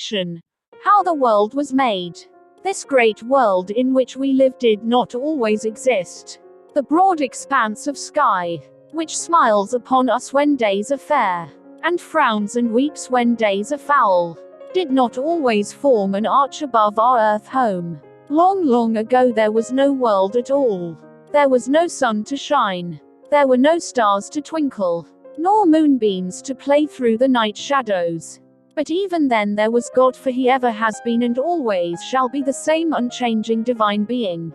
creation. How the world was made. This great world in which we live did not always exist. The broad expanse of sky, which smiles upon us when days are fair, and frowns and weeps when days are foul, did not always form an arch above our earth home. Long, long ago there was no world at all. There was no sun to shine. There were no stars to twinkle, nor moonbeams to play through the night shadows. But even then there was God, for he ever has been and always shall be the same unchanging divine being.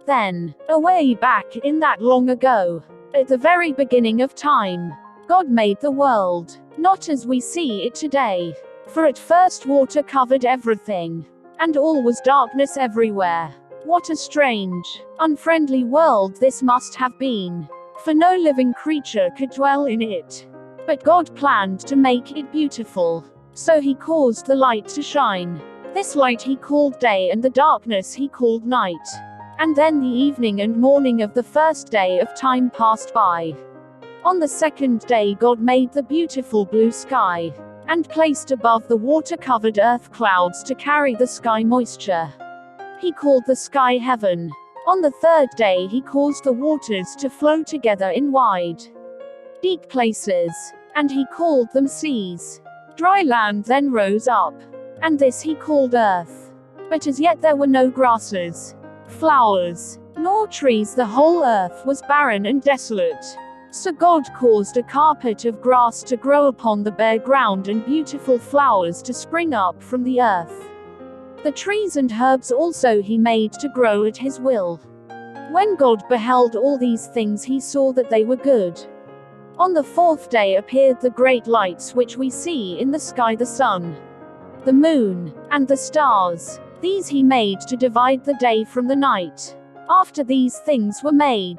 Then, away back in that long ago, at the very beginning of time, God made the world, not as we see it today. For at first water covered everything, and all was darkness everywhere. What a strange, unfriendly world this must have been, for no living creature could dwell in it. But God planned to make it beautiful, so he caused the light to shine. This light he called day, and the darkness he called night. And then the evening and morning of the first day of time passed by. On the second day God made the beautiful blue sky, and placed above the water-covered earth clouds to carry the sky moisture. He called the sky heaven. On the third day he caused the waters to flow together in wide, deep places, and he called them seas. Dry land then rose up, and this he called earth. But as yet there were no grasses, flowers, nor trees. The whole earth was barren and desolate. So God caused a carpet of grass to grow upon the bare ground, and beautiful flowers to spring up from the earth. The trees and herbs also he made to grow at his will. When God beheld all these things, he saw that they were good. On the fourth day appeared the great lights which we see in the sky, the sun, the moon, and the stars. These he made to divide the day from the night. After these things were made,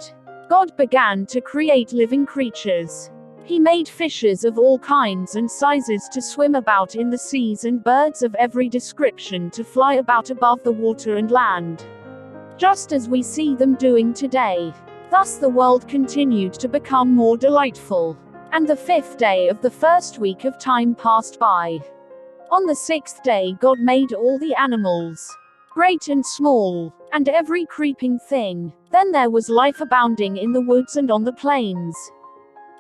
God began to create living creatures. He made fishes of all kinds and sizes to swim about in the seas, and birds of every description to fly about above the water and land, just as we see them doing today. Thus the world continued to become more delightful. And the fifth day of the first week of time passed by. On the sixth day God made all the animals, great and small, and every creeping thing. Then there was life abounding in the woods and on the plains,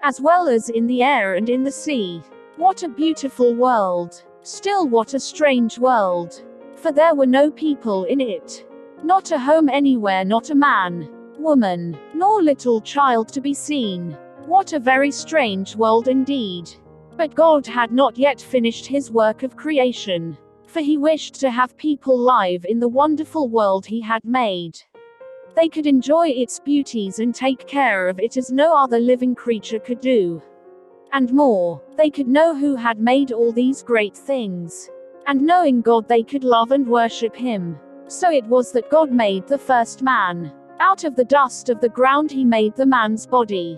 as well as in the air and in the sea. What a beautiful world! Still what a strange world! For there were no people in it. Not a home anywhere, not a man, woman, nor little child to be seen. What a very strange world indeed! But God had not yet finished his work of creation, for he wished to have people live in the wonderful world he had made. They could enjoy its beauties and take care of it as no other living creature could do. And more, they could know who had made all these great things. And knowing God, they could love and worship him. So it was that God made the first man. Out of the dust of the ground he made the man's body.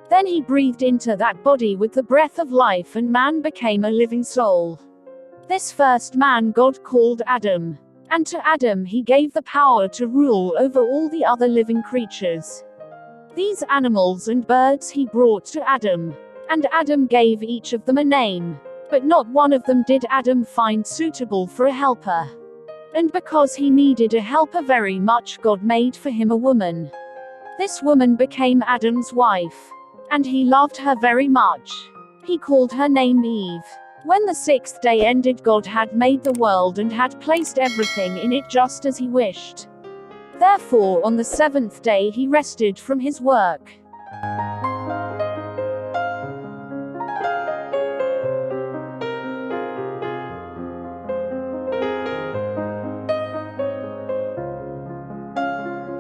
Then he breathed into that body with the breath of life, and man became a living soul. This first man God called Adam. And to Adam he gave the power to rule over all the other living creatures. These animals and birds he brought to Adam. And Adam gave each of them a name. But not one of them did Adam find suitable for a helper. And because he needed a helper very much, God made for him a woman. This woman became Adam's wife. And he loved her very much. He called her name Eve. When the sixth day ended, God had made the world and had placed everything in it just as he wished. Therefore on the seventh day he rested from his work.